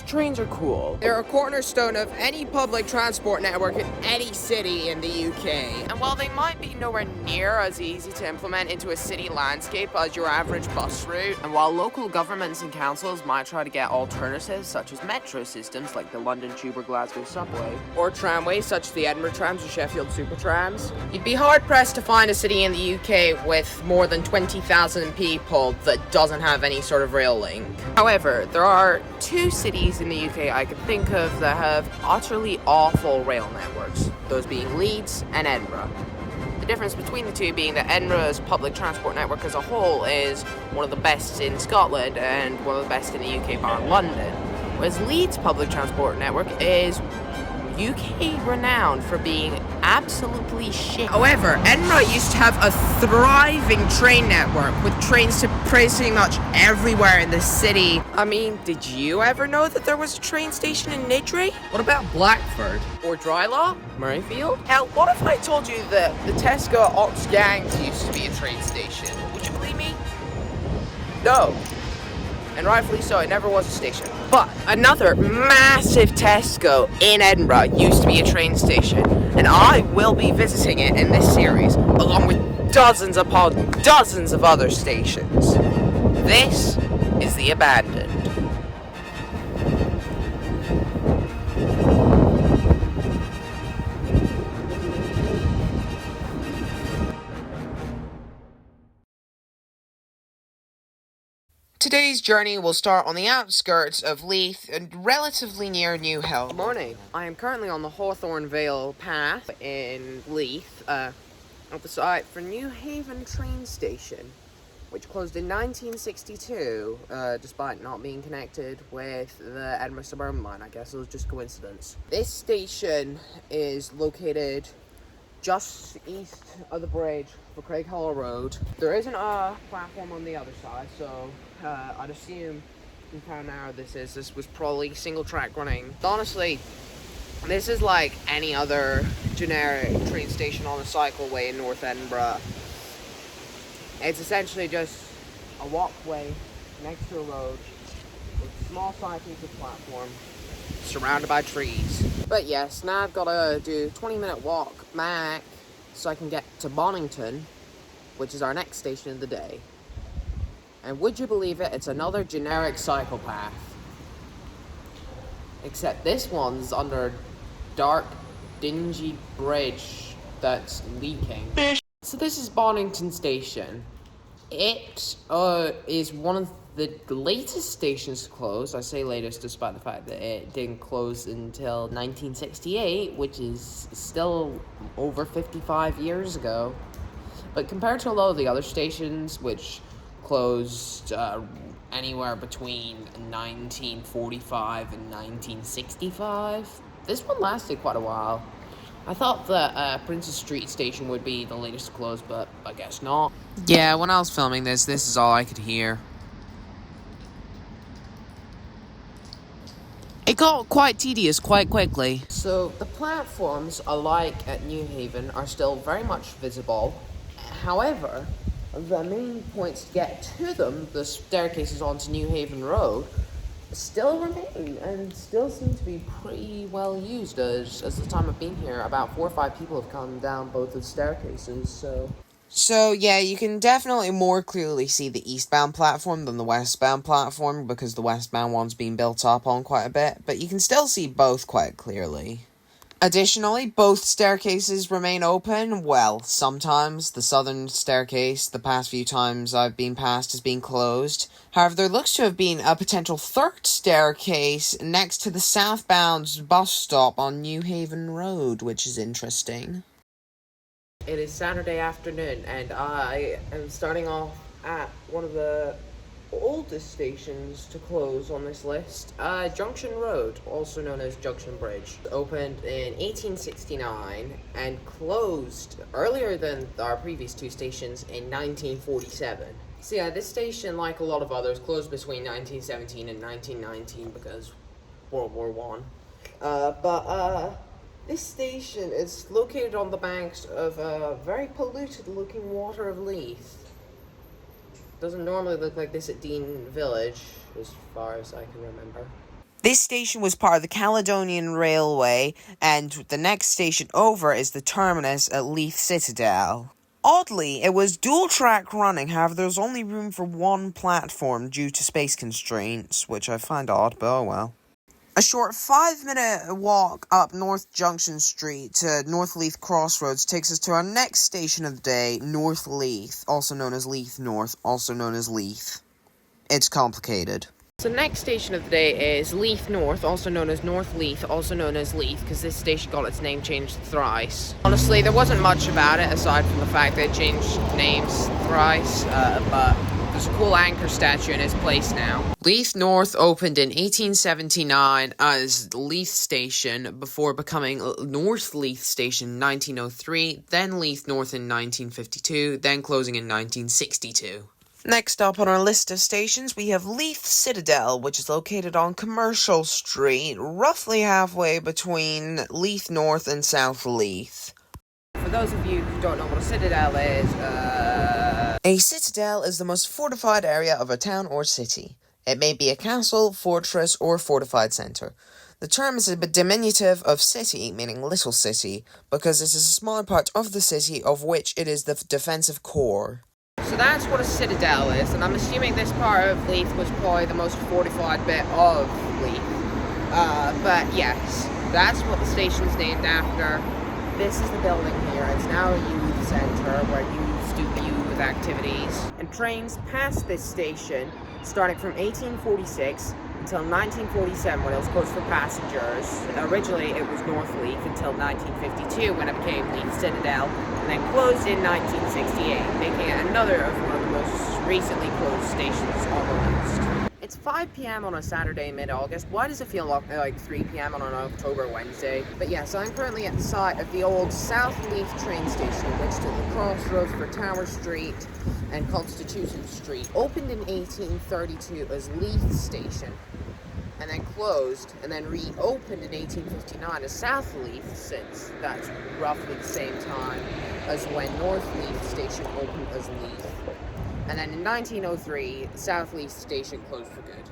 trains are cool. They're a cornerstone of any public transport network in any city in the UK. And while they might be nowhere near as easy to implement into a city landscape as your average bus route, and while local governments and councils might try to get alternatives such as metro systems like the London Tube or Glasgow subway, or tramways such as the Edinburgh trams or Sheffield Supertrams, you'd be hard-pressed to find a city in the UK with more than 20,000 people that doesn't have any sort of rail link. However, there are two cities in the UK I could think of that have utterly awful rail networks, those being Leeds and Edinburgh. The difference between the two being that Edinburgh's public transport network as a whole is one of the best in Scotland and one of the best in the UK bar London, whereas Leeds' public transport network is UK renowned for being absolutely shit. However, Edinburgh used to have a thriving train network with trains to pretty much everywhere in the city. I mean, did you ever know that there was a train station in Niddry? What about Blackford? Or Drylaw? Murrayfield? Hell, what if I told you that the Tesco Ox Gangs used to be a train station? Would you believe me? No. And rightfully so, it never was a station. But another massive Tesco in Edinburgh used to be a train station, and I will be visiting it in this series, along with dozens upon dozens of other stations. This is The Abandoned. Today's journey will start on the outskirts of Leith and relatively near Newhaven. Good morning. I am currently on the Hawthorne Vale path in Leith, at the site for Newhaven train station, which closed in 1962, despite not being connected with the Edinburgh Suburban Line. I guess it was just coincidence. This station is located just east of the bridge for Craighall Road. There isn't a platform on the other side, so I'd assume from how narrow this is, this was probably single track running. Honestly, this is like any other generic train station on a cycleway in North Edinburgh. It's essentially just a walkway next to a road with small sidings of platform surrounded by trees. But yes, now I've got to do a 20-minute walk back so I can get to Bonnington, which is our next station of the day. And would you believe it, it's another generic cycle path. Except this one's under a dark, dingy bridge that's leaking. So this is Bonnington Station. It is one of the latest stations to close. I say latest despite the fact that it didn't close until 1968, which is still over 55 years ago. But compared to a lot of the other stations, which closed anywhere between 1945 and 1965, this one lasted quite a while. I thought the Princess Street station would be the latest to close, but I guess not. Yeah, when I was filming this is all I could hear. It got quite tedious quite quickly. So, the platforms, alike at Newhaven, are still very much visible. However, the main points to get to them, the staircases onto Newhaven Road, still remain and still seem to be pretty well used. As the time I've been here, about 4 or 5 people have come down both of the staircases, So yeah, you can definitely more clearly see the eastbound platform than the westbound platform, because the westbound one's been built up on quite a bit, but you can still see both quite clearly. Additionally, both staircases remain open. Well, sometimes. The southern staircase, the past few times I've been past, has been closed. However, there looks to have been a potential third staircase next to the southbound bus stop on Newhaven Road, which is interesting. It is Saturday afternoon, and I am starting off at one of the oldest stations to close on this list, Junction Road, also known as Junction Bridge. Opened in 1869 and closed earlier than our previous two stations in 1947. So yeah, this station, like a lot of others, closed between 1917 and 1919 because World War I. This station is located on the banks of a very polluted-looking water of Leith. Doesn't normally look like this at Dean Village, as far as I can remember. This station was part of the Caledonian Railway, and the next station over is the terminus at Leith Citadel. Oddly, it was dual-track running, however there was only room for one platform due to space constraints, which I find odd, but oh well. A short 5-minute walk up North Junction Street to North Leith Crossroads takes us to our next station of the day, North Leith, also known as Leith North, also known as Leith. It's complicated. So the next station of the day is Leith North, also known as North Leith, also known as Leith, because this station got its name changed thrice. Honestly, there wasn't much about it, aside from the fact that it changed names thrice, but there's a cool anchor statue in its place now. Leith North opened in 1879 as Leith Station, before becoming North Leith Station in 1903, then Leith North in 1952, then closing in 1962. Next up on our list of stations, we have Leith Citadel, which is located on Commercial Street, roughly halfway between Leith North and South Leith. For those of you who don't know what a citadel is, a citadel is the most fortified area of a town or city. It may be a castle, fortress, or fortified centre. The term is a diminutive of city, meaning little city, because it is a small part of the city of which it is the defensive core. So that's what a citadel is, and I'm assuming this part of Leith was probably the most fortified bit of Leith. But yes, that's what the station's named after. This is the building here. It's now a youth centre where youths do youth activities. And trains passed this station starting from 1846 until 1947 when it was closed for passengers. Originally it was North Leith until 1952 when it became Leith Citadel, and then closed in 1968, making it another of one of the most recently closed stations on the list. It's 5 p.m. on a Saturday in mid-August. Why does it feel like 3 p.m. on an October Wednesday? But yeah, so I'm currently at the site of the old South Leith train station, which took the crossroads for Tower Street and Constitution Street. Opened in 1832 as Leith Station, and then closed, and then reopened in 1859 as South Leith, since that's roughly the same time as when North Leith Station opened as Leith. And then in 1903, South Leith Station closed for good.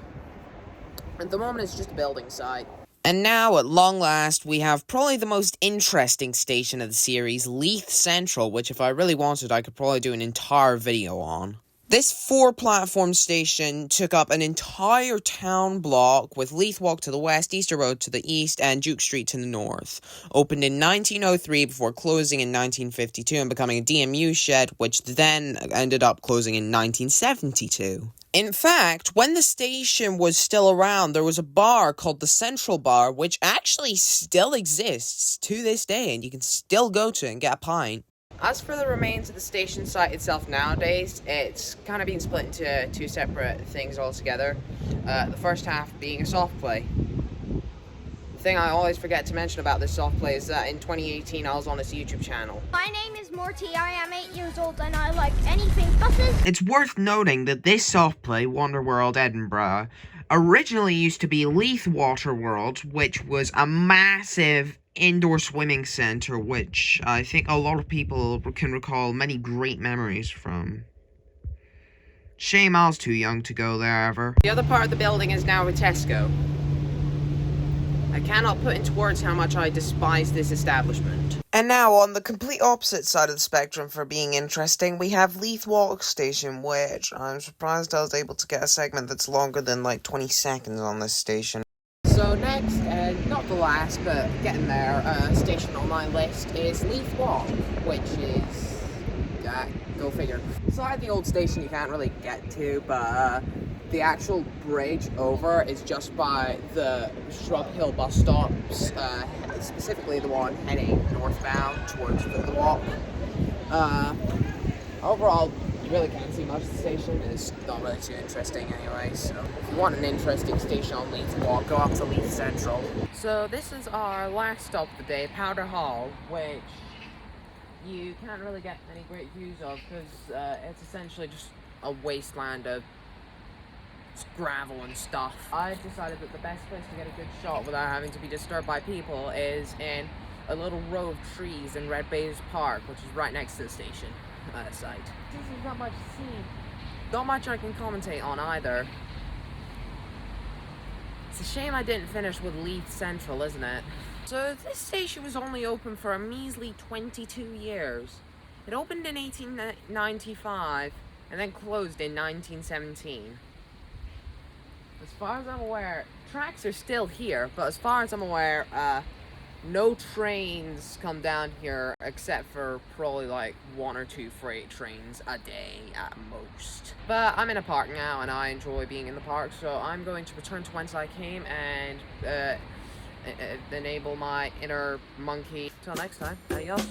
At the moment, it's just a building site. And now, at long last, we have probably the most interesting station of the series, Leith Central, which if I really wanted, I could probably do an entire video on. This 4-platform station took up an entire town block with Leith Walk to the west, Easter Road to the east, and Duke Street to the north. Opened in 1903 before closing in 1952 and becoming a DMU shed, which then ended up closing in 1972. In fact, when the station was still around, there was a bar called the Central Bar, which actually still exists to this day, and you can still go to it and get a pint. As for the remains of the station site itself nowadays, it's kind of been split into two separate things altogether. The first half being a soft play. The thing I always forget to mention about this soft play is that in 2018 I was on its YouTube channel. My name is Morty, I am 8 years old and I like anything buses. It's worth noting that this soft play, Wonderworld Edinburgh, originally used to be Leith Waterworld, which was a massive indoor swimming centre, which I think a lot of people can recall many great memories from. Shame I was too young to go there ever. The other part of the building is now a Tesco. I cannot put into words how much I despise this establishment. And now, on the complete opposite side of the spectrum for being interesting, we have Leith Walk Station, which I'm surprised I was able to get a segment that's longer than like 20 seconds on this station. So next, not the last, but getting there, station on my list is Leith Walk, which is, go figure. Beside the old station you can't really get to, but the actual bridge over is just by the Shrub Hill bus stops, specifically the one heading northbound towards the Walk. Overall, you really can't see much of the station. It's not really too interesting anyway, so if you want an interesting station on Leith Walk, go up to Leith Central. So this is our last stop of the day, Powderhall, which you can't really get any great views of because it's essentially just a wasteland of gravel and stuff. I decided that the best place to get a good shot without having to be disturbed by people is in a little row of trees in Red Bays Park, which is right next to the station site. There's not much to see. Not much I can commentate on either. It's a shame I didn't finish with Leith Central, isn't it? So this station was only open for a measly 22 years. It opened in 1895 and then closed in 1917. As far as I'm aware, tracks are still here, but as far as I'm aware, no trains come down here except for probably like 1 or 2 freight trains a day at most. But I'm in a park now and I enjoy being in the park, so I'm going to return to whence I came and enable my inner monkey. Till next time, adios.